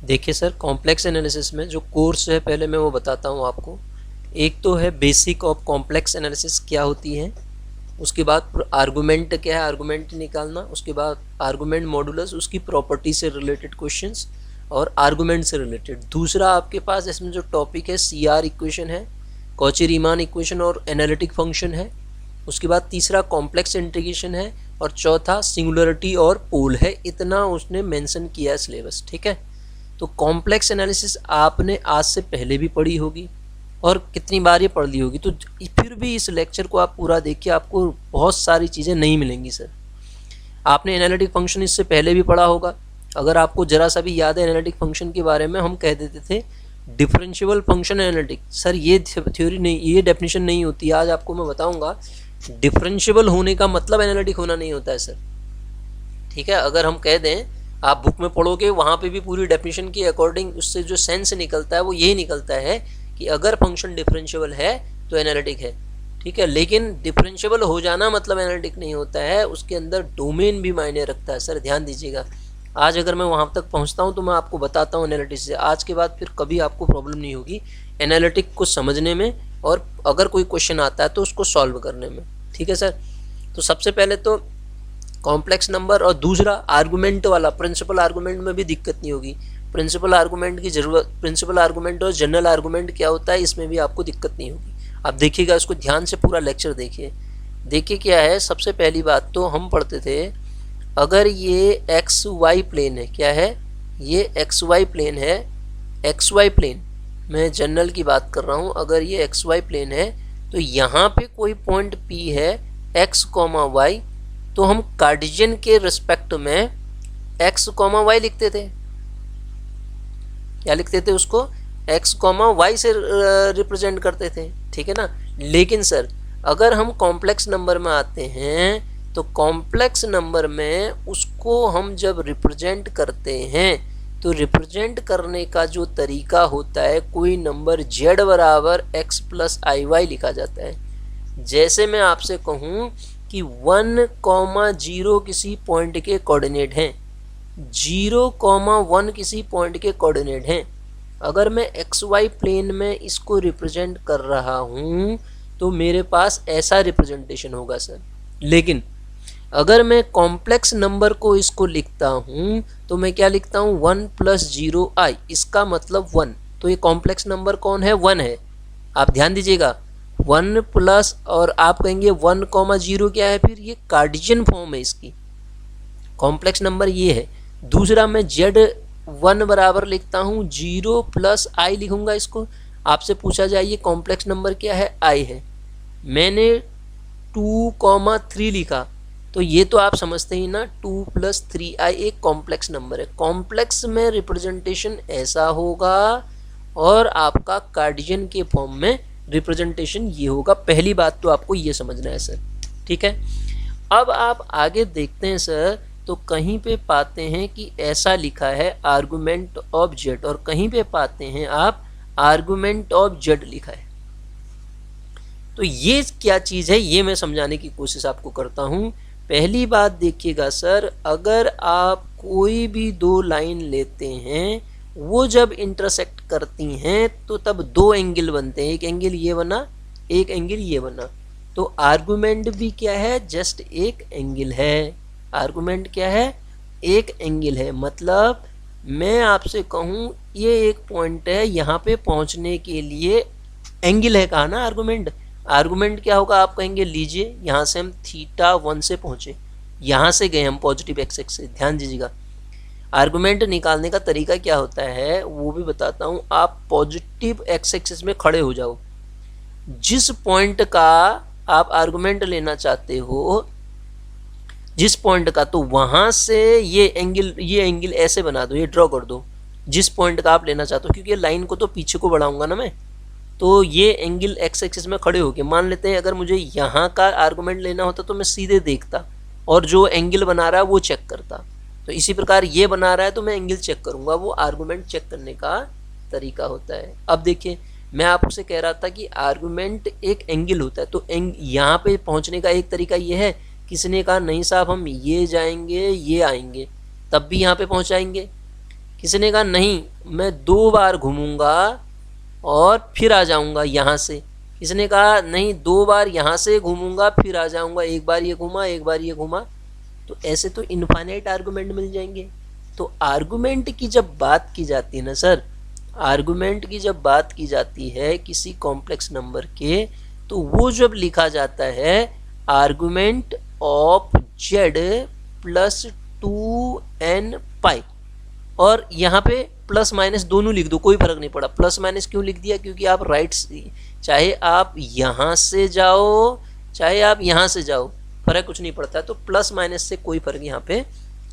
देखिए sir, complex analysis में जो कोर्स है पहले मैं वो बताता हूँ आपको। एक तो है बेसिक ऑफ कॉम्प्लेक्स एनालिसिस क्या होती है, उसके बाद आर्गुमेंट क्या है, आर्गुमेंट निकालना, उसके बाद आर्गुमेंट मॉडुलस, उसकी प्रॉपर्टी से रिलेटेड क्वेश्चंस और आर्गुमेंट से रिलेटेड। दूसरा आपके पास इसमें जो टॉपिक है CR इक्वेशन है, कॉची रीमान इक्वेशन और एनालिटिक फंक्शन है। उसके बाद तीसरा कॉम्प्लेक्स इंटीग्रेशन है और चौथा सिंगुलरिटी और पोल है। इतना उसने मेंशन किया है सिलेबस, ठीक है। तो कॉम्प्लेक्स एनालिसिस आपने आज से पहले भी पढ़ी होगी और कितनी बार ये पढ़ ली होगी, तो फिर भी इस लेक्चर को आप पूरा देखिए, आपको बहुत सारी चीज़ें नहीं मिलेंगी सर। आपने एनालिटिक फंक्शन इससे पहले भी पढ़ा होगा। अगर आपको ज़रा सा भी याद है एनालिटिक फंक्शन के बारे में, हम कह देते थे डिफरेंशियल फंक्शन एनालिटिक। सर ये थ्योरी नहीं, ये डेफिनेशन नहीं होती। आज आपको मैं बताऊंगा डिफरेंशियल होने का मतलब एनालिटिक होना नहीं होता है सर, ठीक है। अगर हम कह दें, आप बुक में पढ़ोगे वहाँ पे भी पूरी डेफिनेशन के अकॉर्डिंग उससे जो सेंस निकलता है वो यही निकलता है कि अगर फंक्शन डिफरेंशियल है तो एनालिटिक है, ठीक है। लेकिन डिफरेंशियल हो जाना मतलब एनालिटिक नहीं होता है, उसके अंदर डोमेन भी मायने रखता है सर, ध्यान दीजिएगा। आज अगर मैं वहाँ तक पहुँचता हूँ तो मैं आपको बताता हूँ एनालिटिक्स से। आज के बाद फिर कभी आपको प्रॉब्लम नहीं होगी एनालिटिक को समझने में, और अगर कोई क्वेश्चन आता है तो उसको सॉल्व करने में, ठीक है सर। तो सबसे पहले तो कॉम्प्लेक्स नंबर, और दूसरा आर्गुमेंट वाला, प्रिंसिपल आर्गुमेंट में भी दिक्कत नहीं होगी। प्रिंसिपल आर्गुमेंट की जरूरत, प्रिंसिपल आर्गुमेंट और जनरल आर्गुमेंट क्या होता है इसमें भी आपको दिक्कत नहीं होगी। आप देखिएगा, इसको ध्यान से पूरा लेक्चर देखिए। देखिए क्या है, सबसे पहली बात तो हम पढ़ते थे, अगर ये XY प्लेन है, क्या है ये XY प्लेन है, XY प्लेन, मैं जनरल की बात कर रहा हूँ। अगर ये XY प्लेन है तो यहाँ पे कोई पॉइंट P है x, y, तो हम कार्टेशियन के रिस्पेक्ट में x, y लिखते थे। क्या लिखते थे उसको? x, y से रिप्रेजेंट करते थे, ठीक है ना। लेकिन सर अगर हम कॉम्प्लेक्स नंबर में आते हैं तो कॉम्प्लेक्स नंबर में उसको हम जब रिप्रेजेंट करते हैं तो रिप्रेजेंट करने का जो तरीका होता है, कोई नंबर z बराबर x प्लस IY लिखा जाता है। जैसे मैं आपसे कहूँ कि 1,0 किसी पॉइंट के कोऑर्डिनेट हैं, 0,1 किसी पॉइंट के कोऑर्डिनेट हैं। अगर मैं XY प्लेन में इसको रिप्रेजेंट कर रहा हूँ तो मेरे पास ऐसा रिप्रेजेंटेशन होगा सर। लेकिन अगर मैं कॉम्प्लेक्स नंबर को इसको लिखता हूँ तो मैं क्या लिखता हूँ, 1 + 0i, इसका मतलब 1। तो ये कॉम्प्लेक्स नंबर कौन है? 1 है। आप ध्यान दीजिएगा, 1 प्लस, और आप कहेंगे 1,0 क्या है, फिर ये कार्टेशियन फॉर्म है इसकी, कॉम्प्लेक्स नंबर ये है। दूसरा मैं Z1 बराबर लिखता हूँ 0 + i लिखूंगा इसको। आपसे पूछा जाए ये कॉम्प्लेक्स नंबर क्या है? i है। मैंने 2,3 लिखा तो ये तो आप समझते ही ना, 2 + 3i एक कॉम्प्लेक्स नंबर है। कॉम्प्लेक्स में रिप्रेजेंटेशन ऐसा होगा और आपका कार्टेशियन के फॉर्म में रिप्रेजेंटेशन ये होगा। पहली बात तो आपको ये समझना है सर, ठीक है। अब आप आगे देखते हैं सर, तो कहीं पे पाते हैं कि ऐसा लिखा है आर्गुमेंट ऑफ z, और कहीं पे पाते हैं आप आर्गुमेंट ऑफ z लिखा है। तो ये क्या चीज़ है ये मैं समझाने की कोशिश आपको करता हूँ। पहली बात देखिएगा सर, अगर आप कोई भी दो लाइन लेते हैं, वो जब इंटरसेक्ट करती हैं तो तब दो एंगल बनते हैं, एक एंगल ये बना, एक एंगल ये बना। तो आर्गुमेंट भी क्या है? जस्ट एक एंगल है। आर्गुमेंट क्या है? एक एंगल है। मतलब मैं आपसे कहूँ ये एक पॉइंट है, यहाँ पे पहुँचने के लिए एंगल है, कहा ना आर्गुमेंट। आर्गुमेंट क्या होगा? आप कहेंगे लीजिए यहाँ से हम θ1 से पहुँचे, यहाँ से गए हम पॉजिटिव एक्स एक्सिस से। ध्यान दीजिएगा, आर्गुमेंट निकालने का तरीका क्या होता है वो भी बताता हूँ। आप पॉजिटिव एक्स एक्सिस में खड़े हो जाओ, जिस पॉइंट का आप आर्गुमेंट लेना चाहते हो, जिस पॉइंट का, तो वहाँ से ये एंगल ऐसे बना दो, ये ड्रॉ कर दो जिस पॉइंट का आप लेना चाहते हो, क्योंकि लाइन को तो पीछे को बढ़ाऊंगा ना मैं। तो ये एंगल एक्स एक्सिस में खड़े होके, मान लेते हैं अगर मुझे यहाँ का आर्गुमेंट लेना होता तो मैं सीधे देखता और जो एंगल बना रहा है वो चेक करता। तो इसी प्रकार ये बना रहा है तो मैं एंगल चेक करूँगा, वो आर्गुमेंट चेक करने का तरीका होता है। अब देखिए, मैं आपसे कह रहा था कि आर्गुमेंट एक एंगल होता है, तो यहाँ पे पहुँचने का एक तरीका ये है। किसी ने कहा नहीं साहब हम ये जाएंगे ये आएंगे तब भी यहाँ पे पहुँच जाएंगे, किसी ने कहा नहीं मैं 2 बार घूमूंगा और फिर आ जाऊंगा यहाँ से। किसी ने कहा नहीं 2 बार यहाँ से घूमूंगा फिर आ जाऊंगा, एक बार ये घूमा एक बार ये घूमा। तो ऐसे तो इनफाइनाइट आर्गूमेंट मिल जाएंगे। तो आर्गूमेंट की जब बात की जाती है ना सर, आर्गूमेंट की जब बात की जाती है किसी कॉम्प्लेक्स नंबर के, तो वो जब लिखा जाता है argument of Z plus 2n पाई, और यहाँ पे प्लस माइनस दोनों लिख दो, कोई फर्क नहीं पड़ा। प्लस माइनस क्यों लिख दिया? क्योंकि आप राइट, चाहे आप यहाँ से जाओ चाहे आप यहाँ से जाओ, फर्क कुछ नहीं पड़ता। तो प्लस माइनस से कोई फर्क यहाँ पे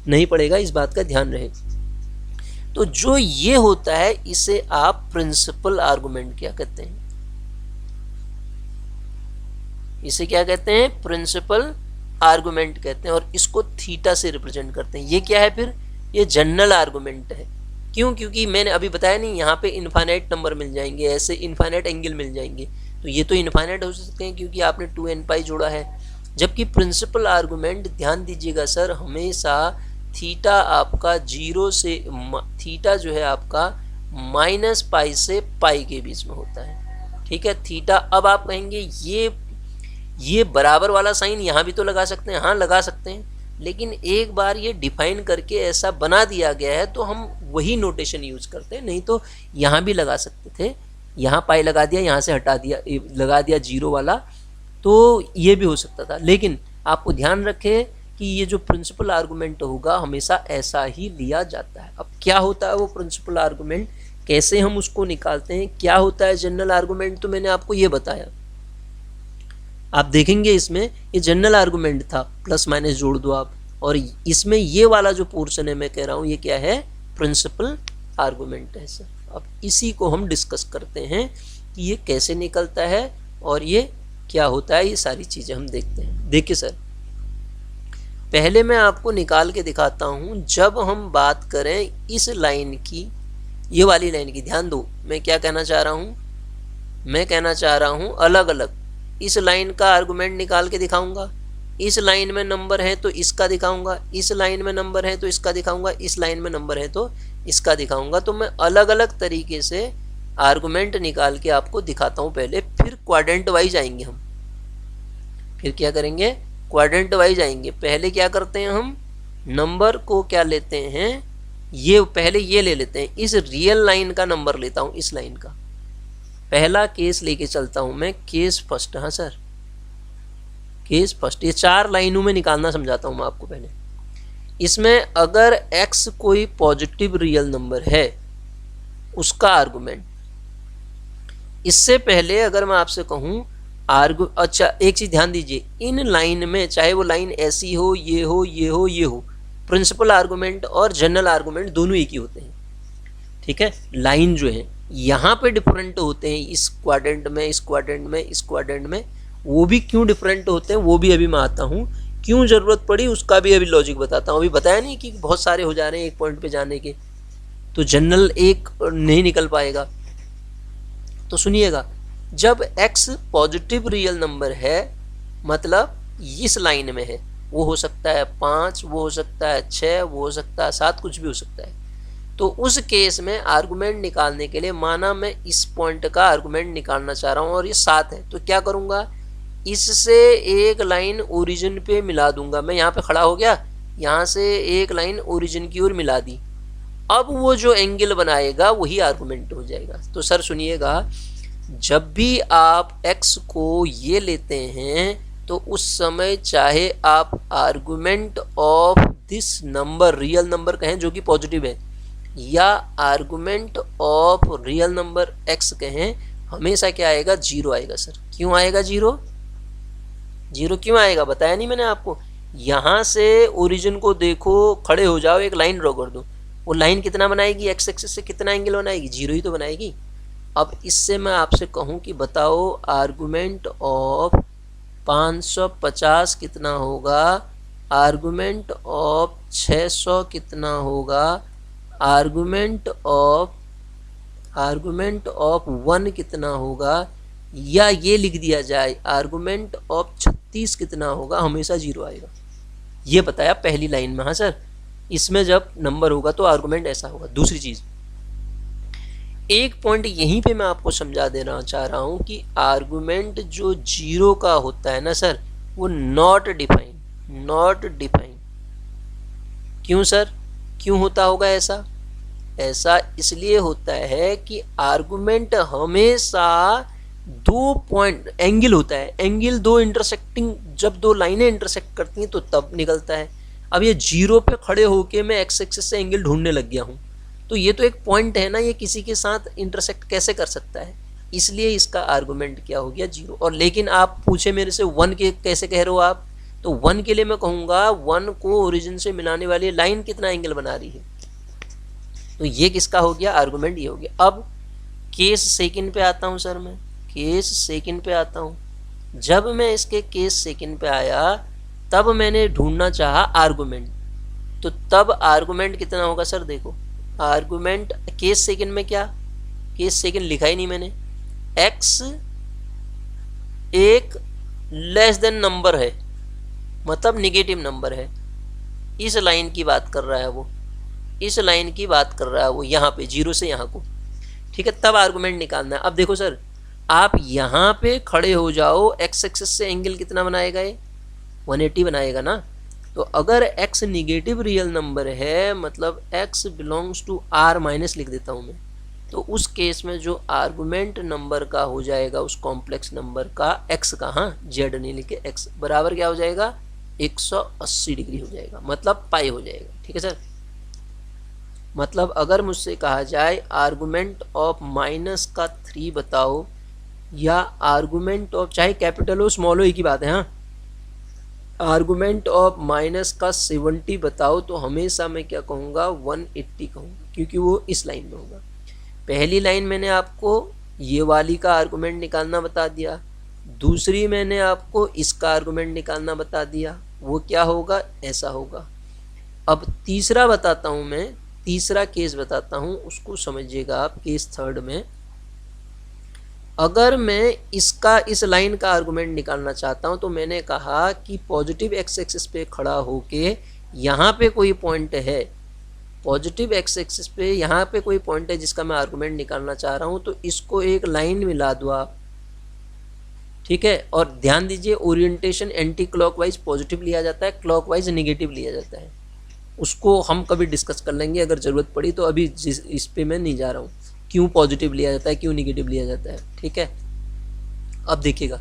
नहीं पड़ेगा, इस बात का ध्यान रहे। तो जो ये होता है इसे आप प्रिंसिपल आर्गुमेंट क्या कहते हैं? इसे क्या कहते हैं? प्रिंसिपल आर्गुमेंट कहते हैं, और इसको थीटा से रिप्रेजेंट करते हैं। ये क्या है फिर? ये जनरल आर्गुमेंट है। क्यों? क्योंकि मैंने अभी बताया नहीं, यहाँ पे इनफाइनाइट नंबर मिल जाएंगे, ऐसे इनफाइनाइट एंगल मिल जाएंगे। तो ये तो इनफाइनाइट हो सकते हैं क्योंकि आपने 2n पाई जोड़ा है। जबकि प्रिंसिपल आर्गुमेंट, ध्यान दीजिएगा सर, हमेशा थीटा आपका 0 से, थीटा जो है आपका माइनस पाई से पाई के बीच में होता है। ठीक है, थीटा। अब आप कहेंगे ये बराबर वाला साइन यहाँ भी तो लगा सकते हैं। हाँ लगा सकते हैं, लेकिन एक बार ये डिफाइन करके ऐसा बना दिया गया है तो हम वही नोटेशन यूज करते हैं। नहीं तो यहाँ भी लगा सकते थे, यहाँ पाई लगा दिया, यहाँ से हटा दिया, लगा दिया 0 वाला, तो ये भी हो सकता था। लेकिन आपको ध्यान रखें कि ये जो प्रिंसिपल आर्गुमेंट होगा हमेशा ऐसा ही लिया जाता है। अब क्या होता है वो प्रिंसिपल आर्गुमेंट, कैसे हम उसको निकालते हैं, क्या होता है जनरल आर्गुमेंट, तो मैंने आपको ये बताया। आप देखेंगे इसमें ये जनरल आर्गुमेंट था, प्लस माइनस जोड़ दो आप, और इसमें ये वाला जो पोर्शन है मैं कह रहा हूँ ये क्या है? प्रिंसिपल आर्गुमेंट है सर। अब इसी को हम डिस्कस करते हैं कि ये कैसे निकलता है और ये क्या होता है, ये सारी चीज़ें हम देखते हैं। देखिए सर, पहले मैं आपको निकाल के दिखाता हूँ। जब हम बात करें इस लाइन की, ये वाली लाइन की, ध्यान दो मैं क्या कहना चाह रहा हूँ। मैं कहना चाह रहा हूँ अलग अलग इस लाइन का आर्गुमेंट निकाल के दिखाऊंगा। इस लाइन में नंबर है तो इसका दिखाऊंगा, इस लाइन में नंबर है तो इसका दिखाऊंगा, इस लाइन में नंबर है तो इसका दिखाऊंगा। तो मैं अलग अलग तरीके से आर्गुमेंट निकाल के आपको दिखाता हूँ पहले, फिर क्वाड्रेंट वाइज आएंगे हम। फिर क्या करेंगे? क्वाड्रेंट वाइज आएंगे। पहले क्या करते हैं हम, नंबर को क्या लेते हैं, ये पहले ये ले लेते हैं, इस रियल लाइन का नंबर लेता हूँ, इस लाइन का पहला केस लेके चलता हूं मैं, केस फर्स्ट। हाँ सर, केस फर्स्ट। ये 4 लाइनों में निकालना समझाता हूं मैं आपको पहले। इसमें अगर x कोई पॉजिटिव रियल नंबर है उसका आर्गुमेंट, इससे पहले अगर मैं आपसे कहूं अच्छा एक चीज ध्यान दीजिए, इन लाइन में चाहे वो लाइन ऐसी हो, ये हो, ये हो, ये हो, प्रिंसिपल आर्गुमेंट और जनरल आर्गुमेंट दोनों एक ही होते हैं। ठीक है, लाइन जो है यहाँ पे डिफरेंट होते हैं, इस क्वाड्रेंट में, इस क्वाड्रेंट में, इस क्वाड्रेंट में। वो भी क्यों डिफरेंट होते हैं वो भी अभी मैं आता हूँ, क्यों ज़रूरत पड़ी उसका भी अभी लॉजिक बताता हूँ। अभी बताया नहीं कि बहुत सारे हो जा रहे हैं एक पॉइंट पे जाने के, तो जनरल एक नहीं निकल पाएगा। तो सुनिएगा, जब x पॉजिटिव रियल नंबर है, मतलब इस लाइन में है, वो हो सकता है 5, वो हो सकता है 6, वो हो सकता है 7, कुछ भी हो सकता है। तो उस केस में आर्गुमेंट निकालने के लिए, माना मैं इस पॉइंट का आर्गुमेंट निकालना चाह रहा हूँ और ये 7 है, तो क्या करूँगा, इससे एक लाइन ओरिजिन पे मिला दूंगा। मैं यहाँ पे खड़ा हो गया, यहाँ से एक लाइन ओरिजिन की ओर मिला दी। अब वो जो एंगल बनाएगा वही आर्गुमेंट हो जाएगा। तो सर सुनिएगा, जब भी आप x को ये लेते हैं तो उस समय चाहे आप argument of this number, real number कहें जो कि पॉजिटिव है, या argument of real number x कहें, हमेशा क्या आएगा? 0 आएगा सर। क्यों आएगा 0? 0 क्यों आएगा बताया नहीं मैंने आपको। यहाँ से ओरिजिन को देखो, खड़े हो जाओ, एक लाइन ड्रॉ कर दो, वो लाइन कितना बनाएगी? एक्स एक्सिस से कितना एंगल बनाएगी? 0 ही तो बनाएगी। अब इससे मैं आपसे कहूँ कि बताओ आर्गुमेंट ऑफ 550 कितना होगा, आर्गुमेंट ऑफ 600 कितना होगा, आर्गुमेंट ऑफ 1 कितना होगा, या ये लिख दिया जाए आर्गुमेंट ऑफ 36 कितना होगा, हमेशा 0 आएगा। ये बताया पहली लाइन में। हाँ सर, इसमें जब नंबर होगा तो आर्गुमेंट ऐसा होगा। दूसरी चीज़, एक पॉइंट यहीं पे मैं आपको समझा देना चाह रहा हूँ कि आर्गुमेंट जो जीरो का होता है ना सर, वो नॉट डिफाइन, नॉट डिफाइन। क्यों सर, क्यों होता होगा ऐसा? ऐसा इसलिए होता है कि आर्गुमेंट हमेशा दो पॉइंट एंगल होता है, एंगल दो इंटरसेक्टिंग, जब दो लाइनें इंटरसेक्ट करती हैं तो तब निकलता है। अब ये जीरो पे खड़े होके मैं एक्स एक्सिस से एंगल ढूंढने लग गया हूँ, तो ये तो एक पॉइंट है ना, ये किसी के साथ इंटरसेक्ट कैसे कर सकता है, इसलिए इसका आर्गुमेंट क्या हो गया, जीरो। और लेकिन आप पूछे मेरे से वन के कैसे कह रहे हो आप, तो वन के लिए मैं कहूँगा वन को ओरिजिन से मिलाने वाली लाइन कितना एंगल बना रही है, तो ये किसका हो गया, आर्गुमेंट ये हो गया। अब केस सेकंड पे आता हूँ सर, मैं केस सेकंड पे आता हूँ। जब मैं इसके केस सेकंड पे आया तब मैंने ढूंढना चाहा आर्गुमेंट, तो तब आर्गुमेंट कितना होगा सर, देखो आर्गुमेंट केस सेकंड में क्या, केस सेकंड लिखा ही नहीं मैंने, एक्स एक लेस देन नंबर है, मतलब निगेटिव नंबर है, इस लाइन की बात कर रहा है वो, इस लाइन की बात कर रहा है वो, यहाँ पे जीरो से यहाँ को, ठीक है, तब आर्गुमेंट निकालना है। अब देखो सर, आप यहाँ पे खड़े हो जाओ, एक्स एक्सिस से एंगल कितना बनाएगा ये, 180 बनाएगा ना। तो अगर x निगेटिव रियल नंबर है, मतलब x belongs to r minus लिख देता हूँ मैं, तो उस केस में जो आर्गुमेंट नंबर का हो जाएगा उस कॉम्प्लेक्स नंबर का x का, हाँ z नहीं लिखे, x बराबर क्या हो जाएगा, 180 डिग्री हो जाएगा, मतलब पाई हो जाएगा। ठीक है सर, मतलब अगर मुझसे कहा जाए आर्गुमेंट ऑफ माइनस का 3 बताओ, या आर्गुमेंट ऑफ, चाहे कैपिटल हो स्मॉल हो एक ही बात है, हाँ, आर्गुमेंट ऑफ माइनस का 70 बताओ, तो हमेशा मैं क्या कहूँगा, 180 कहूँगा, क्योंकि वो इस लाइन में होगा। पहली लाइन मैंने आपको ये वाली का आर्गुमेंट निकालना बता दिया, दूसरी मैंने आपको इसका आर्गुमेंट निकालना बता दिया, वो क्या होगा, ऐसा होगा। अब तीसरा बताता हूँ मैं, तीसरा केस बताता हूँ, उसको समझिएगा आप। केस थर्ड में अगर मैं इसका, इस लाइन का आर्गुमेंट निकालना चाहता हूँ, तो मैंने कहा कि पॉजिटिव एक्स एक्सिस पे खड़ा होके यहाँ पे कोई पॉइंट है, पॉजिटिव एक्स एक्सिस पे यहाँ पे कोई पॉइंट है जिसका मैं आर्गुमेंट निकालना चाह रहा हूँ, तो इसको एक लाइन मिला दो आप, ठीक है। और ध्यान दीजिए, ओरिएंटेशन एंटी क्लॉकवाइज पॉजिटिव लिया जाता है, क्लॉकवाइज नेगेटिव लिया जाता है, उसको हम कभी डिस्कस कर लेंगे अगर ज़रूरत पड़ी तो, अभी इस पे मैं नहीं जा रहा हूँ क्यों पॉजिटिव लिया जाता है, क्यों निगेटिव लिया जाता है, ठीक है। अब देखिएगा,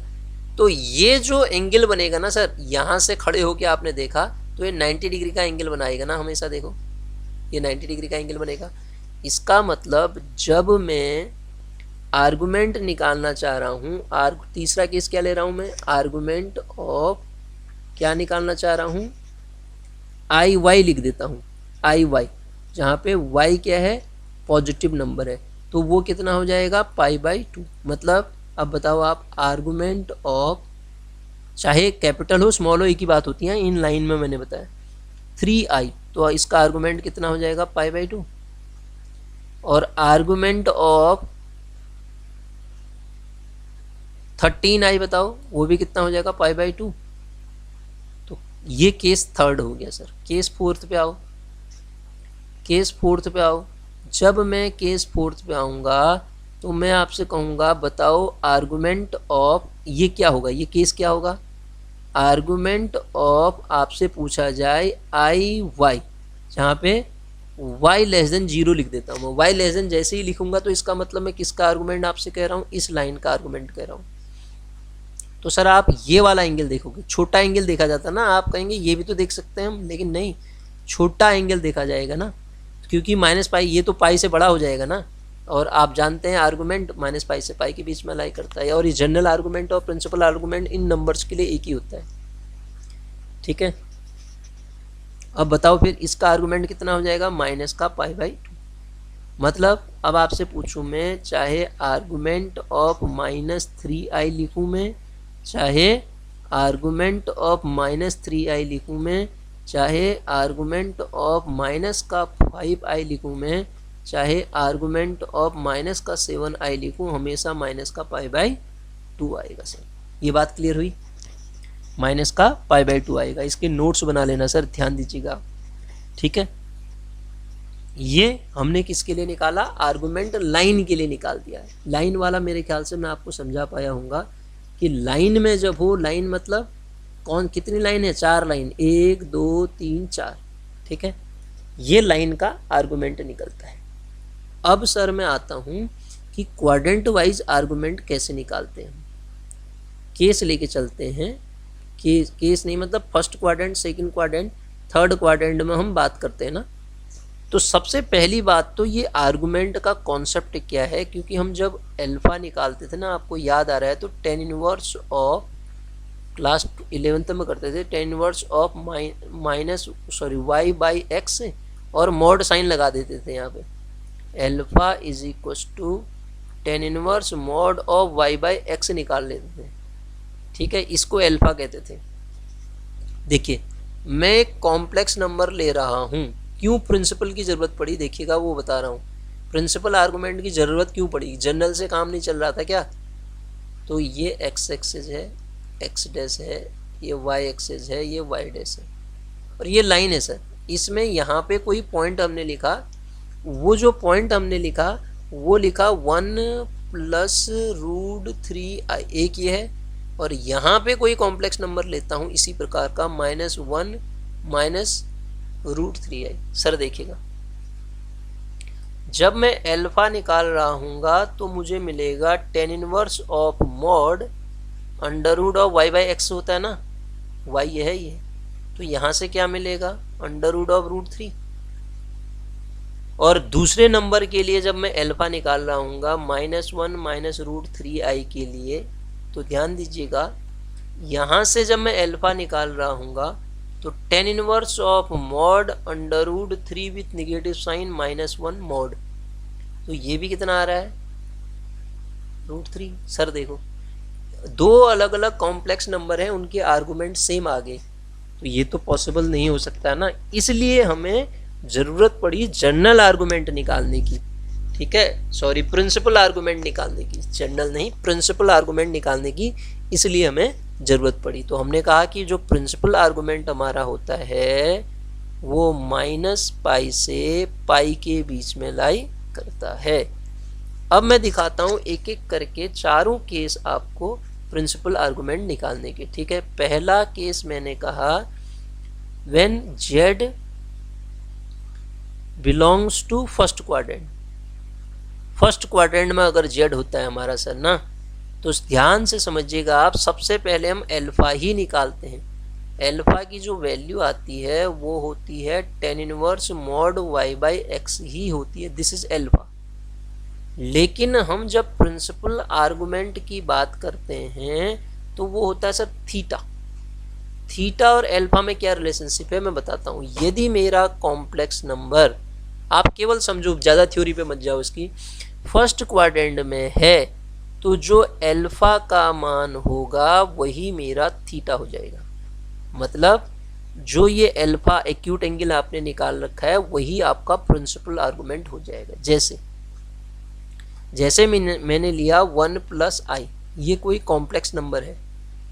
तो ये जो एंगल बनेगा ना सर, यहाँ से खड़े होके आपने देखा तो ये 90 डिग्री का एंगल बनाएगा ना, हमेशा देखो ये 90 डिग्री का एंगल बनेगा। इसका मतलब जब मैं आर्गुमेंट निकालना चाह रहा हूँ, तीसरा केस क्या ले रहा हूँ मैं, आर्गुमेंट ऑफ क्या निकालना चाह रहा हूँ, आई वाई लिख देता हूँ, आई वाई, जहाँ पे वाई क्या है, पॉजिटिव नंबर है, तो वो कितना हो जाएगा, π/2। मतलब अब बताओ आप, आर्गुमेंट ऑफ, चाहे कैपिटल हो स्मॉल हो एक ही बात होती है, इन लाइन में मैंने बताया 3i, तो इसका आर्गुमेंट कितना हो जाएगा, π/2। और आर्गुमेंट ऑफ 13i बताओ, वो भी कितना हो जाएगा, π/2। तो ये केस थर्ड हो गया सर। केस फोर्थ पे आओ, केस फोर्थ पे आओ। जब मैं केस फोर्थ पे आऊँगा तो मैं आपसे कहूँगा बताओ आर्गुमेंट ऑफ, ये क्या होगा, ये केस क्या होगा, आर्गुमेंट ऑफ आपसे पूछा जाए आई वाई, जहाँ पे y लेस देन 0 लिख देता हूँ मैं, y लेस देन जैसे ही लिखूंगा तो इसका मतलब मैं किसका आर्गुमेंट आपसे कह रहा हूँ, इस लाइन का आर्गुमेंट कह रहा हूँ। तो सर आप ये वाला एंगल देखोगे, छोटा एंगल देखा जाता ना, आप कहेंगे ये भी तो देख सकते हैं हम, लेकिन नहीं, छोटा एंगल देखा जाएगा ना, क्योंकि -π ये तो पाई से बड़ा हो जाएगा ना, और आप जानते हैं आर्गुमेंट -π से पाई के बीच में लाई करता है, और ये जनरल आर्गुमेंट और प्रिंसिपल आर्गुमेंट इन नंबर्स के लिए एक ही होता है, ठीक है। अब बताओ फिर इसका आर्गुमेंट कितना हो जाएगा, -π/2। मतलब अब आपसे पूछूं मैं, चाहे आर्गुमेंट ऑफ -3i लिखूं मैं, चाहे आर्गुमेंट ऑफ -3i लिखूं मैं, चाहे आर्गुमेंट ऑफ -5i लिखूं मैं, चाहे आर्गुमेंट ऑफ -7i लिखूं, हमेशा -π/2 आएगा सर। ये बात क्लियर हुई, -π/2 आएगा। इसके नोट्स बना लेना सर, ध्यान दीजिएगा, ठीक है। ये हमने किसके लिए निकाला, आर्गुमेंट लाइन के लिए निकाल दिया है। लाइन वाला मेरे ख्याल से मैं आपको समझा पाया हूँगा कि लाइन में जब हो, लाइन मतलब कितनी लाइन है, 4 लाइन, 1 2 3 4, ठीक है, ये लाइन का आर्गुमेंट निकलता है। अब सर मैं आता हूँ कि क्वाड्रेंट वाइज आर्गुमेंट कैसे निकालते हैं। केस लेके चलते हैं, केस नहीं मतलब first quadrant, second quadrant, third quadrant में हम बात करते हैं ना। तो सबसे पहली बात तो ये आर्गुमेंट का कॉन्सेप्ट क्या है, क्योंकि हम जब अल्फा निकालते थे ना, आपको याद आ रहा है, तो tan inverse of, class 11th में करते थे, tan इनवर्स ऑफ y/x और मॉड साइन लगा देते थे यहाँ पे, alpha is equal to tan inverse mod of y/x निकाल लेते थे, ठीक है, इसको अल्फा कहते थे। देखिए मैं एक कॉम्प्लेक्स नंबर ले रहा हूँ, क्यों प्रिंसिपल की ज़रूरत पड़ी, देखिएगा वो बता रहा हूँ। प्रिंसिपल आर्गुमेंट की ज़रूरत क्यों पड़ी, जनरल से काम नहीं चल रहा था क्या। तो ये x एक्सिस है, x डैश है, ये y एक्सिस है, ये y डैश है, और ये लाइन है सर। इसमें यहाँ पे कोई पॉइंट हमने लिखा, वो जो पॉइंट हमने लिखा वो लिखा 1 + √3i, एक ये है, और यहाँ पे कोई कॉम्प्लेक्स नंबर लेता हूँ इसी प्रकार का, -1 - √3i। सर देखिएगा जब मैं अल्फा निकाल रहा हूँगा तो मुझे मिलेगा tan inverse of mod √y/x होता है ना, y ये है ये, तो यहाँ से क्या मिलेगा, √√3। और दूसरे नंबर के लिए जब मैं अल्फा निकाल रहा हूँगा -1 - √3i के लिए, तो ध्यान दीजिएगा यहाँ से जब मैं अल्फा निकाल रहा हूँगा तो tan inverse of mod √3 with negative sign -1 mod, तो ये भी कितना आ रहा है, √3। सर देखो दो अलग अलग कॉम्प्लेक्स नंबर हैं, उनके आर्गुमेंट सेम आ गए, तो ये तो पॉसिबल नहीं हो सकता ना, इसलिए हमें ज़रूरत पड़ी जनरल आर्गुमेंट निकालने की, ठीक है, सॉरी प्रिंसिपल आर्गुमेंट निकालने की, जनरल नहीं प्रिंसिपल आर्गुमेंट निकालने की, इसलिए हमें ज़रूरत पड़ी। तो हमने कहा कि जो प्रिंसिपल आर्गुमेंट हमारा होता है वो -π से π के बीच में लाई करता है। अब मैं दिखाता हूँ एक एक करके चारों केस आपको प्रिंसिपल आर्गुमेंट निकालने के, ठीक है। पहला केस मैंने कहा when z belongs to first quadrant, first quadrant में अगर z होता है हमारा सर ना, तो ध्यान से समझिएगा आप, सबसे पहले हम अल्फा ही निकालते हैं। अल्फा की जो वैल्यू आती है वो होती है tan इनवर्स मॉड y/x ही होती है, दिस इज अल्फा। लेकिन हम जब प्रिंसिपल आर्गुमेंट की बात करते हैं तो वो होता है सर थीटा। थीटा और अल्फा में क्या रिलेशनशिप है मैं बताता हूँ। यदि मेरा कॉम्प्लेक्स नंबर, आप केवल समझो, ज़्यादा थ्योरी पे मत जाओ इसकी, फर्स्ट क्वाड्रेंट में है तो जो अल्फा का मान होगा वही मेरा थीटा हो जाएगा। मतलब जो ये अल्फा एक्यूट एंगल आपने निकाल रखा है वही आपका प्रिंसिपल आर्गुमेंट हो जाएगा। जैसे मैंने लिया 1 + i, ये कोई कॉम्प्लेक्स नंबर है,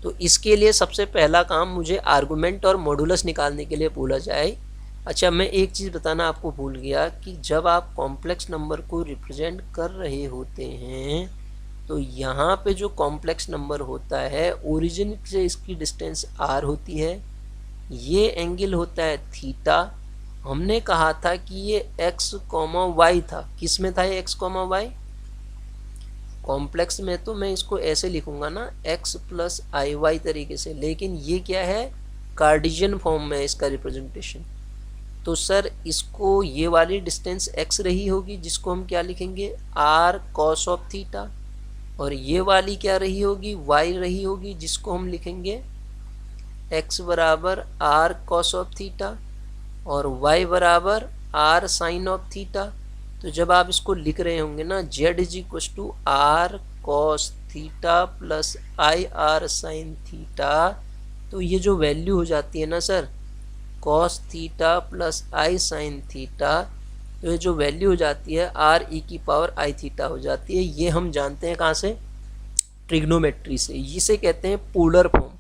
तो इसके लिए सबसे पहला काम मुझे आर्गुमेंट और मॉडुलस निकालने के लिए बोला जाए। अच्छा मैं एक चीज़ बताना आपको भूल गया कि जब आप कॉम्प्लेक्स नंबर को रिप्रेजेंट कर रहे होते हैं तो यहाँ पे जो कॉम्प्लेक्स नंबर होता है ओरिजिन से इसकी डिस्टेंस r होती है, ये एंगल होता है थीटा। हमने कहा था कि ये x, y था, किस में था ये x, y, कॉम्प्लेक्स में, तो मैं इसको ऐसे लिखूंगा ना x + iy तरीके से, लेकिन ये क्या है कार्टेशियन फॉर्म में इसका रिप्रेजेंटेशन। तो सर इसको ये वाली डिस्टेंस x रही होगी जिसको हम क्या लिखेंगे r cos ऑफ थीटा, और ये वाली क्या रही होगी y रही होगी जिसको हम लिखेंगे x = r cos of theta और y = r sin of theta. तो जब आप इसको लिख रहे होंगे ना z = r cos theta + ir sin theta, तो ये जो वैल्यू हो जाती है ना sir cos theta + i sin theta, तो ये जो वैल्यू हो जाती है r e⁻i थीटा हो जाती है। ये हम जानते हैं कहाँ से, ट्रिग्नोमेट्री से, इसे कहते हैं पोलर फॉर्म।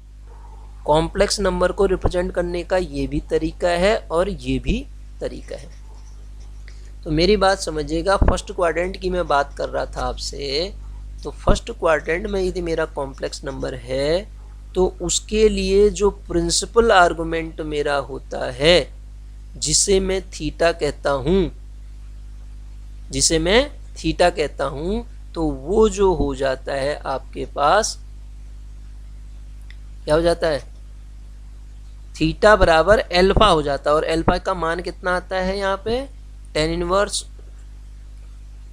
कॉम्प्लेक्स नंबर को रिप्रेजेंट करने का ये भी तरीका है और ये भी तरीका है। तो मेरी बात समझिएगा, फर्स्ट क्वाड्रेंट की मैं बात कर रहा था आपसे। तो फर्स्ट क्वाड्रेंट में यदि मेरा कॉम्प्लेक्स नंबर है तो उसके लिए जो प्रिंसिपल आर्गुमेंट मेरा होता है, जिसे मैं थीटा कहता हूं, तो वो जो हो जाता है आपके पास, क्या हो जाता है, थीटा बराबर एल्फा हो जाता है। और एल्फा का मान कितना आता है यहाँ पे, टेन इनवर्स,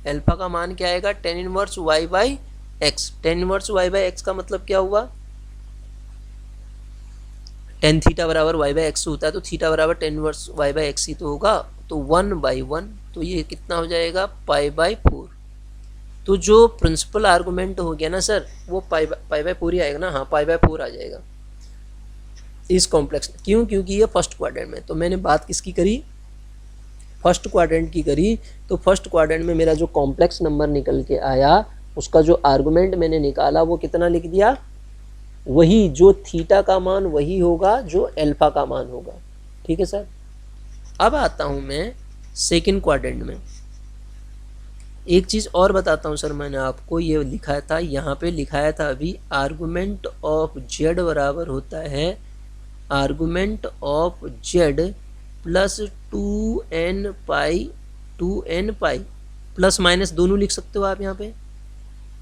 एल्फा का मान क्या आएगा, tan inverse y by x. Tan inverse y by x का मतलब क्या हुआ, टेन थीटा बराबर वाई बाई एक्स होता है, तो थीटा बराबर tan inverse y by x ही तो होगा। तो 1/1, तो ये कितना हो जाएगा, पाई/4। तो जो प्रिंसिपल आर्गुमेंट हो गया ना सर, वो पाई/4 ही आएगा ना, हाँ पाई/4 आ जाएगा इस कॉम्प्लेक्स। क्यों, क्योंकि ये फर्स्ट क्वाड्रेंट में। तो मैंने बात किसकी करी, फर्स्ट क्वाड्रेंट की करी। तो फर्स्ट क्वाड्रेंट में मेरा जो कॉम्प्लेक्स नंबर निकल के आया, उसका जो आर्गुमेंट मैंने निकाला वो कितना लिख दिया, वही जो थीटा का मान वही होगा जो एल्फा का मान होगा। ठीक है सर। अब आता हूं मैं सेकंड क्वाड्रेंट में। एक चीज़ और बताता हूं सर, मैंने आपको ये लिखा था, यहाँ पे लिखाया था अभी, आर्गुमेंट ऑफ जेड बराबर होता है argument of Z plus 2n pi plus minus दोनों लिख सकते हो आप यहाँ पे।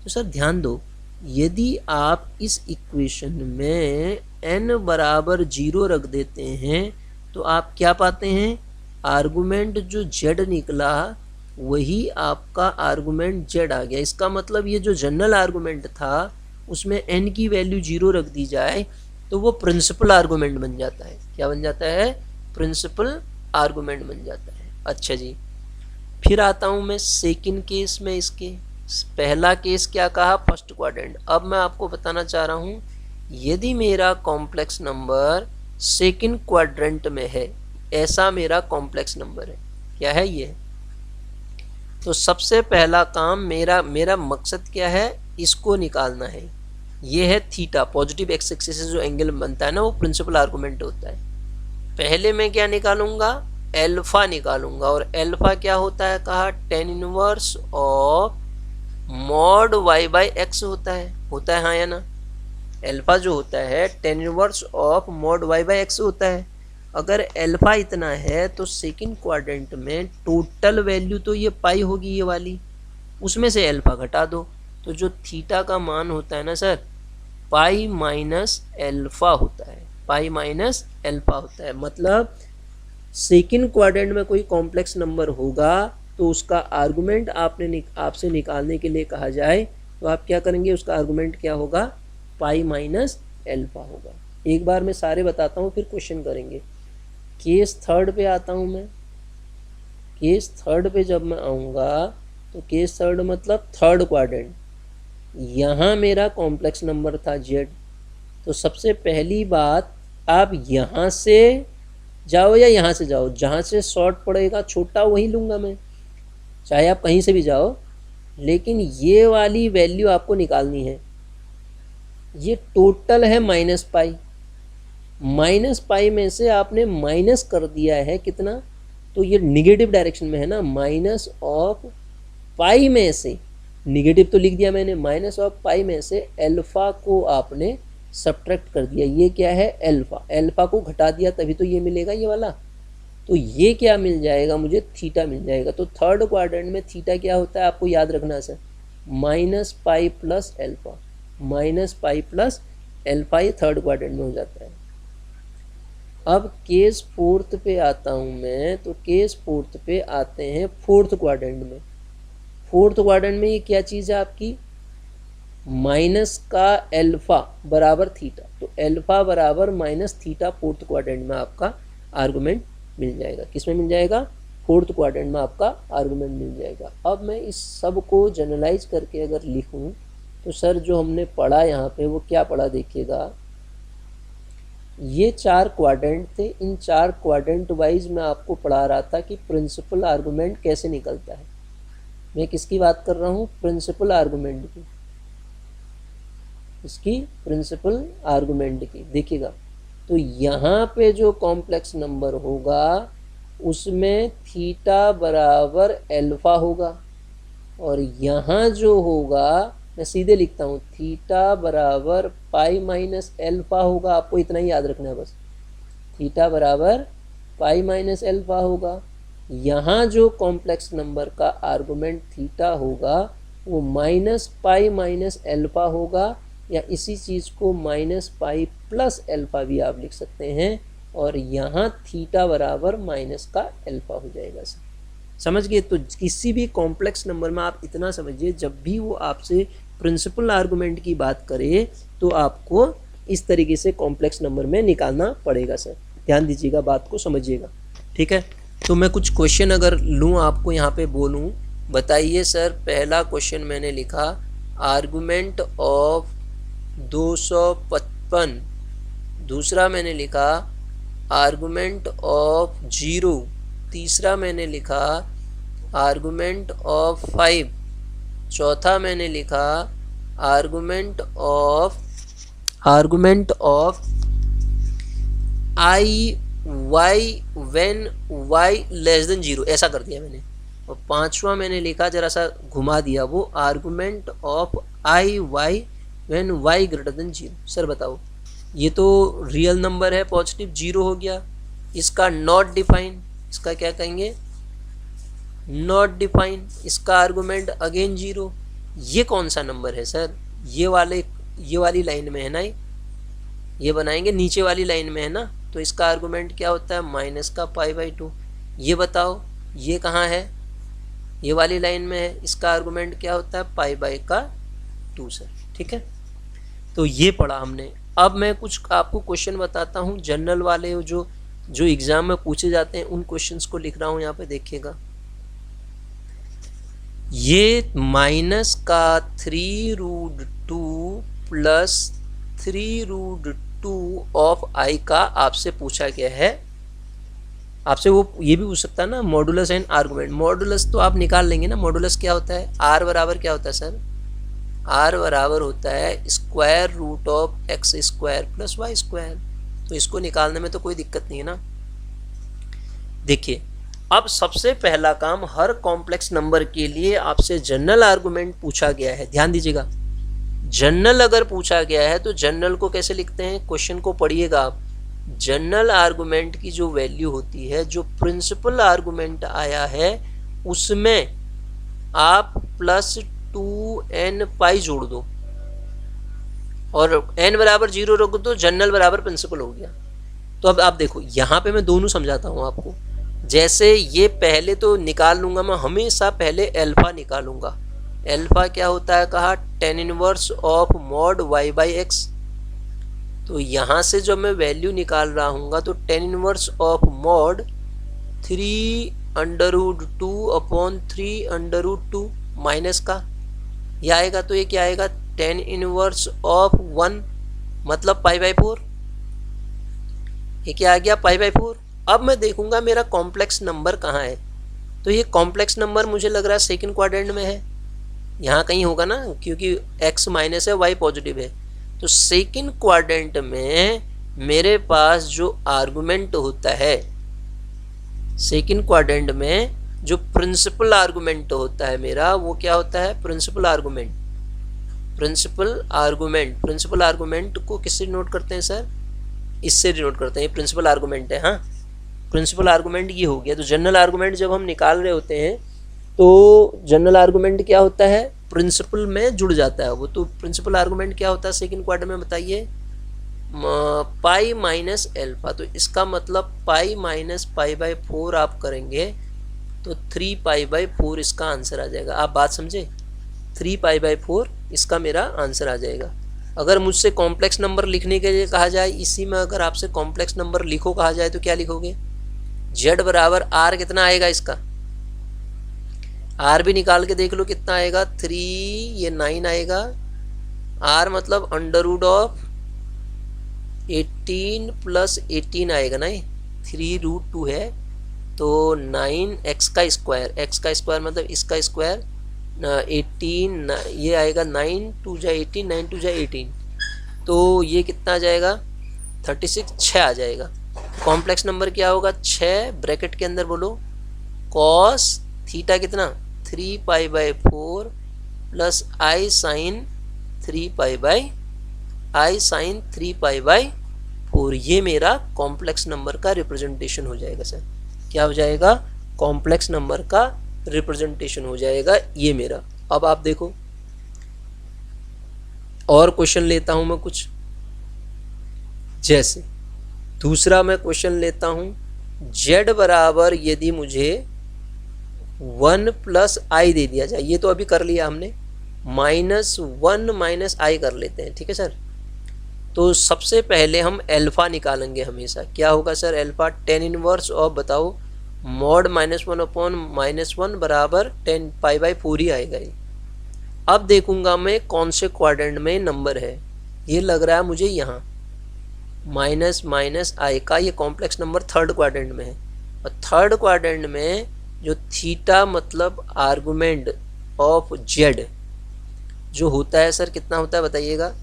तो सर ध्यान दो, यदि आप इस इक्वेशन में n बराबर 0 रख देते हैं तो आप क्या पाते हैं, आर्गुमेंट जो z निकला वही आपका आर्गुमेंट z आ गया। इसका मतलब ये जो जनरल आर्गुमेंट था उसमें n की वैल्यू 0 रख दी जाए तो वो प्रिंसिपल आर्गुमेंट बन जाता है। क्या बन जाता है, प्रिंसिपल आर्गुमेंट बन जाता है। अच्छा जी, फिर आता हूं मैं सेकंड केस में। इसके पहला केस क्या कहा, फर्स्ट क्वाड्रेंट। अब मैं आपको बताना चाह रहा हूं, यदि मेरा कॉम्प्लेक्स नंबर सेकंड क्वाड्रेंट में है, ऐसा मेरा कॉम्प्लेक्स नंबर है, क्या है ये, तो सबसे पहला काम मेरा मकसद क्या है, इसको निकालना है। ये है थीटा, पॉजिटिव एक्स एक्सिस से जो एंगल बनता है ना, वो प्रिंसिपल आर्गुमेंट होता है। पहले मैं क्या निकालूंगा, एल्फा निकालूंगा। और एल्फा क्या होता है कहा, tan inverse of mod y by x होता है हाँ या ना। एल्फा जो होता है tan inverse of mod y by x होता है। अगर एल्फा इतना है तो सेकंड क्वाड्रेंट में टोटल वैल्यू तो ये पाई होगी, ये वाली, उसमें से एल्फा घटा दो। तो जो थीटा का मान होता है ना सर, पाई माइनस एल्फा होता है, पाई माइनस एल्फा होता है। मतलब सेकंड क्वाड्रेंट में कोई कॉम्प्लेक्स नंबर होगा तो उसका आर्गुमेंट आपसे निकालने के लिए कहा जाए तो आप क्या करेंगे, उसका आर्गुमेंट क्या होगा, पाई माइनस एल्फा होगा। एक बार मैं सारे बताता हूँ फिर क्वेश्चन करेंगे। केस थर्ड पे आता हूँ मैं। केस थर्ड पे जब मैं आऊँगा तो केस थर्ड मतलब थर्ड क्वाड्रेंट, यहाँ मेरा कॉम्प्लेक्स नंबर था जेड। तो सबसे पहली बात, आप यहाँ से जाओ या यहाँ से जाओ, जहाँ से शॉर्ट पड़ेगा छोटा वही लूँगा मैं, चाहे आप कहीं से भी जाओ, लेकिन ये वाली वैल्यू आपको निकालनी है। ये टोटल है माइनस पाई में से आपने माइनस कर दिया है कितना, तो ये निगेटिव डायरेक्शन में है ना, माइनस ऑफ पाई में से, निगेटिव तो लिख दिया मैंने, माइनस ऑफ पाई में से एल्फा को आपने सब्ट्रैक्ट कर दिया। ये क्या है, एल्फा को घटा दिया तभी तो ये मिलेगा ये वाला। तो ये क्या मिल जाएगा मुझे, थीटा मिल जाएगा। तो थर्ड क्वाड्रेंट में थीटा क्या होता है आपको याद रखना sir, minus pi plus alpha, minus pi plus alpha, ये थर्ड क्वाड्रेंट में हो जाता है। अब केस फोर्थ पे आता हूँ मैं। तो केस फोर्थ पे आते हैं फोर्थ क्वाड्रेंट में। फोर्थ क्वाड्रेंट में ये क्या चीज़ है आपकी, माइनस का एल्फा बराबर थीटा। तो एल्फा बराबर माइनस थीटा फोर्थ क्वाड्रेंट में आपका आर्गुमेंट मिल जाएगा। किस में मिल जाएगा, फोर्थ क्वाड्रेंट में आपका आर्गुमेंट मिल जाएगा। अब मैं इस सब को जनरलाइज करके अगर लिखूं तो सर जो हमने पढ़ा यहाँ पे वो क्या पढ़ा देखिएगा, ये चार क्वाड्रेंट थे, इन चार क्वाड्रेंट वाइज मैं आपको पढ़ा रहा था कि प्रिंसिपल आर्गुमेंट कैसे निकलता है। मैं किसकी बात कर रहा हूँ, प्रिंसिपल आर्गुमेंट की, इसकी प्रिंसिपल आर्गुमेंट की। देखिएगा, तो यहाँ पे जो कॉम्प्लेक्स नंबर होगा उसमें थीटा बराबर अल्फा होगा, और यहाँ जो होगा मैं सीधे लिखता हूँ थीटा बराबर पाई माइनस अल्फा होगा। आपको इतना ही याद रखना है बस, थीटा बराबर पाई माइनस अल्फा होगा। यहाँ जो कॉम्प्लेक्स नंबर का आर्गुमेंट थीटा होगा वो माइनस पाई माइनस अल्फा होगा, या इसी चीज़ को माइनस पाई प्लस अल्फा भी आप लिख सकते हैं, और यहाँ थीटा बराबर माइनस का अल्फा हो जाएगा। समझ गए? तो किसी भी कॉम्प्लेक्स नंबर में आप इतना समझिए, जब भी वो आपसे प्रिंसिपल आर्गुमेंट की बात करे तो आपको इस तरीके से कॉम्प्लेक्स नंबर में निकालना पड़ेगा सर। ध्यान दीजिएगा, बात को समझिएगा, ठीक है। तो मैं कुछ क्वेश्चन अगर लूँ आपको यहाँ पे बोलूँ, बताइए सर। पहला क्वेश्चन मैंने लिखा आर्गुमेंट ऑफ 255, दूसरा मैंने लिखा आर्गुमेंट ऑफ 0, तीसरा मैंने लिखा आर्गुमेंट ऑफ 5, चौथा मैंने लिखा argument of i y when y less than 0, ऐसा कर दिया मैंने। और पांचवा मैंने लिखा, जरा सा घुमा दिया, वो argument of i y when y greater than 0। Sir बताओ, ये तो रियल नंबर है, पॉजिटिव 0 हो गया, इसका नॉट डिफाइन, इसका क्या कहेंगे, नॉट डिफाइन, इसका आर्गुमेंट अगेन 0। ये कौन सा नंबर है सर? ये वाली लाइन में है ना, ये बनाएंगे नीचे वाली लाइन में है ना, तो इसका आर्गुमेंट क्या होता है, माइनस का पाई बाई 2। ये बताओ ये कहाँ है, ये वाली लाइन में है, इसका आर्गुमेंट क्या होता है, पाई बाई का 2 सर, ठीक है। तो ये पढ़ा हमने। अब मैं कुछ आपको क्वेश्चन बताता हूँ जनरल वाले, जो एग्जाम में पूछे जाते हैं, उन क्वेश्चंस को लिख रहा हूँ यहाँ पे, देखिएगा। ये माइनस का 3√2 प्लस 3√2 ऑफ आई का आपसे पूछा गया है। आपसे वो ये भी पूछ सकता है ना, मॉडुलस एंड आर्गुमेंट। मॉडुलस तो आप निकाल लेंगे ना, मॉडुलस क्या होता है, आर बराबर क्या होता है सर, आर बराबर होता है square root of x square plus y square. तो इसको निकालने में तो कोई दिक्कत नहीं है ना। देखिए, अब सबसे पहला काम, हर कॉम्प्लेक्स नंबर के लिए आपसे जनरल आर्गुमेंट पूछा गया है। ध्यान दीजिएगा, जनरल अगर पूछा गया है तो जनरल को कैसे लिखते हैं, क्वेश्चन को पढ़िएगा आप। जनरल आर्गुमेंट की जो वैल्यू होती है, जो प्रिंसिपल आर्गुमेंट आया है उसमें आप प्लस 2n पाई जोड़ दो, और n बराबर 0 रख दो, जनरल बराबर प्रिंसिपल हो गया। तो अब आप देखो, यहाँ पे मैं दोनों समझाता हूँ आपको। जैसे ये पहले तो निकाल लूंगा मैं, हमेशा पहले अल्फा निकालूंगा। अल्फा क्या होता है कहा, tan inverse of mod y by x. तो यहाँ से जब मैं वैल्यू निकाल रहा हूँ तो tan inverse of mod 3√2 upon 3√2 minus का ये आएगा, तो ये क्या आएगा, tan इनवर्स ऑफ 1 मतलब पाई बाई 4। ये क्या आ गया, पाई बाई 4। अब मैं देखूंगा मेरा कॉम्प्लेक्स नंबर कहाँ है। तो ये कॉम्प्लेक्स नंबर मुझे लग रहा है सेकंड क्वाड्रेंट में है, यहाँ कहीं होगा ना, क्योंकि x माइनस है y पॉजिटिव है। तो सेकंड क्वाड्रेंट में मेरे पास जो आर्गुमेंट होता है, सेकंड क्वाड्रेंट में जो प्रिंसिपल आर्गुमेंट होता है मेरा, वो क्या होता है, प्रिंसिपल आर्गुमेंट। प्रिंसिपल आर्गुमेंट को किससे डिनोट करते हैं सर, इससे डिनोट करते हैं, ये प्रिंसिपल आर्गुमेंट है। हाँ, प्रिंसिपल आर्गुमेंट ये हो गया। तो जनरल आर्गुमेंट जब हम निकाल रहे होते हैं तो जनरल आर्गुमेंट क्या होता है, प्रिंसिपल में जुड़ जाता है वो। तो प्रिंसिपल आर्गुमेंट क्या होता है सेकंड क्वाड्रेंट में, बताइए, पाई माइनस अल्फा। तो इसका मतलब पाई माइनस पाई बाई 4 आप करेंगे तो 3 पाई बाई 4 इसका आंसर आ जाएगा। आप बात समझे, 3 पाई बाई 4 इसका मेरा आंसर आ जाएगा। अगर मुझसे कॉम्प्लेक्स नंबर लिखने के लिए कहा जाए, इसी में अगर आपसे कॉम्प्लेक्स नंबर लिखो कहा जाए तो क्या लिखोगे, z बराबर r कितना आएगा, इसका r भी निकाल के देख लो कितना आएगा, 3, ये 9 आएगा। r मतलब अंडर रूट ऑफ 18 प्लस 18 आएगा ना, 3√2 है तो 9 x का स्क्वायर मतलब इसका स्क्वायर 18, ये आएगा 9 2 जा 18, 9 2 जा 18, तो ये कितना आ जाएगा 36, 6 आ जाएगा। कॉम्प्लेक्स नंबर क्या होगा, 6 ब्रैकेट के अंदर बोलो कॉस थीटा कितना 3π/4 प्लस आई साइन 3π/4, ये मेरा कॉम्प्लेक्स नंबर का रिप्रेजेंटेशन हो जाएगा सर। क्या हो जाएगा, कॉम्प्लेक्स नंबर का रिप्रेजेंटेशन हो जाएगा ये मेरा। अब आप देखो और क्वेश्चन लेता हूं मैं कुछ, जैसे दूसरा मैं क्वेश्चन लेता हूं, z बराबर यदि मुझे 1 प्लस आई दे दिया जाए, ये तो अभी कर लिया हमने, -1 - आई कर लेते हैं, ठीक है सर। तो सबसे पहले हम अल्फा निकालेंगे हमेशा। क्या होगा sir, alpha tan inverse of बताओ मॉड -1/-1 बराबर 10π/4 ही आएगा ये। अब देखूंगा मैं कौन से क्वाड्रेंट में नंबर है, ये लग रहा है मुझे यहाँ -आई का ये कॉम्प्लेक्स नंबर थर्ड क्वाड्रेंट में है। और थर्ड क्वाड्रेंट में जो थीटा मतलब आर्गुमेंट ऑफ जेड जो होता है सर कितना होता है बताइएगा,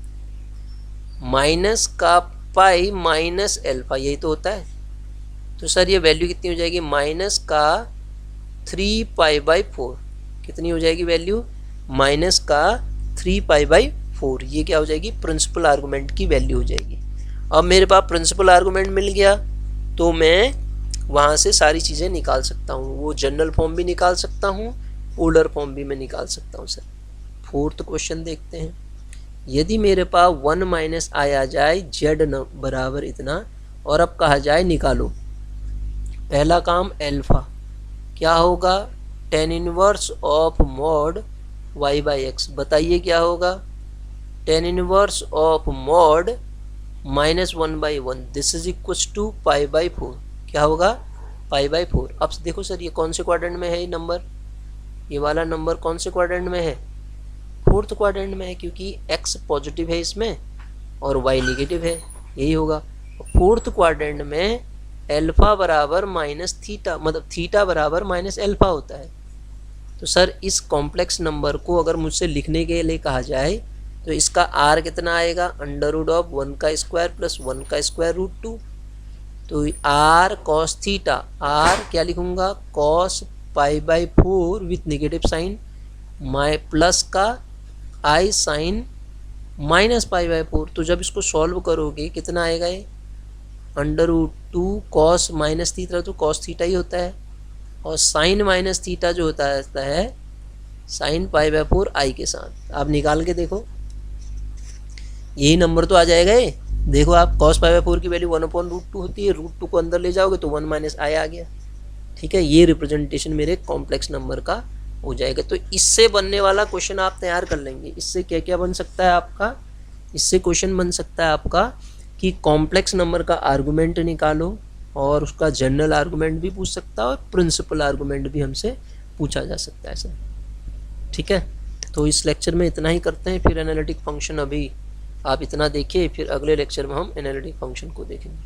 माइनस का पाई माइनस अल्फा, यही तो होता है। तो सर ये वैल्यू कितनी हो जाएगी, माइनस का 3π/4, कितनी हो जाएगी वैल्यू, माइनस का 3π/4, ये क्या हो जाएगी, प्रिंसिपल आर्गुमेंट की वैल्यू हो जाएगी। अब मेरे पास प्रिंसिपल आर्गुमेंट मिल गया तो मैं वहाँ से सारी चीज़ें निकाल सकता हूँ, वो जनरल फॉर्म भी निकाल सकता हूँ, पोलर फॉर्म भी मैं निकाल सकता हूँ सर। फोर्थ क्वेश्चन देखते हैं, यदि मेरे पास 1 - आई आ जाए जेड बराबर इतना, और अब कहा जाए निकालो, पहला काम अल्फा क्या होगा, tan inverse of mod y/x, बताइए क्या होगा, tan inverse of mod -1/1, this is equal to π/4, क्या होगा π/4। अब देखो सर ये कौन से क्वाड्रेंट में है, ये नंबर, ये वाला नंबर कौन से क्वाड्रेंट में है, फोर्थ क्वाड्रेंट में है, क्योंकि x पॉजिटिव है इसमें और y नेगेटिव है, यही होगा। फोर्थ क्वाड्रेंट में अल्फा बराबर माइनस थीटा, मतलब थीटा बराबर माइनस अल्फा होता है। तो सर इस कॉम्प्लेक्स नंबर को अगर मुझसे लिखने के लिए कहा जाए तो इसका r कितना आएगा, √1 का स्क्वायर प्लस 1 का स्क्वायर √2। तो r cos थीटा, r क्या लिखूंगा, cos π/4 with negative sine, plus का i साइन -π/4। तो जब इसको सॉल्व करोगे कितना आएगा, ये √2 cos माइनस थीटा, तो cos थीटा ही होता है, और साइन माइनस थीटा जो होता है साइन π/4 आई के साथ। आप निकाल के देखो, यही नंबर तो आ जाएगा ये, देखो आप cos π/4 की वैल्यू 1/√2 होती है, √2 को अंदर ले जाओगे तो 1 - आई आ गया, ठीक है। ये रिप्रेजेंटेशन मेरे कॉम्प्लेक्स नंबर का हो जाएगा। तो इससे बनने वाला क्वेश्चन आप तैयार कर लेंगे। इससे क्या क्या बन सकता है आपका, इससे क्वेश्चन बन सकता है आपका कि कॉम्प्लेक्स नंबर का आर्गुमेंट निकालो, और उसका जनरल आर्गुमेंट भी पूछ सकता है, और प्रिंसिपल आर्गुमेंट भी हमसे पूछा जा सकता है सर, ठीक है। तो इस लेक्चर में इतना ही करते हैं, फिर एनालिटिक फंक्शन अभी आप इतना देखिए, फिर अगले लेक्चर में हम एनालिटिक फंक्शन को देखेंगे।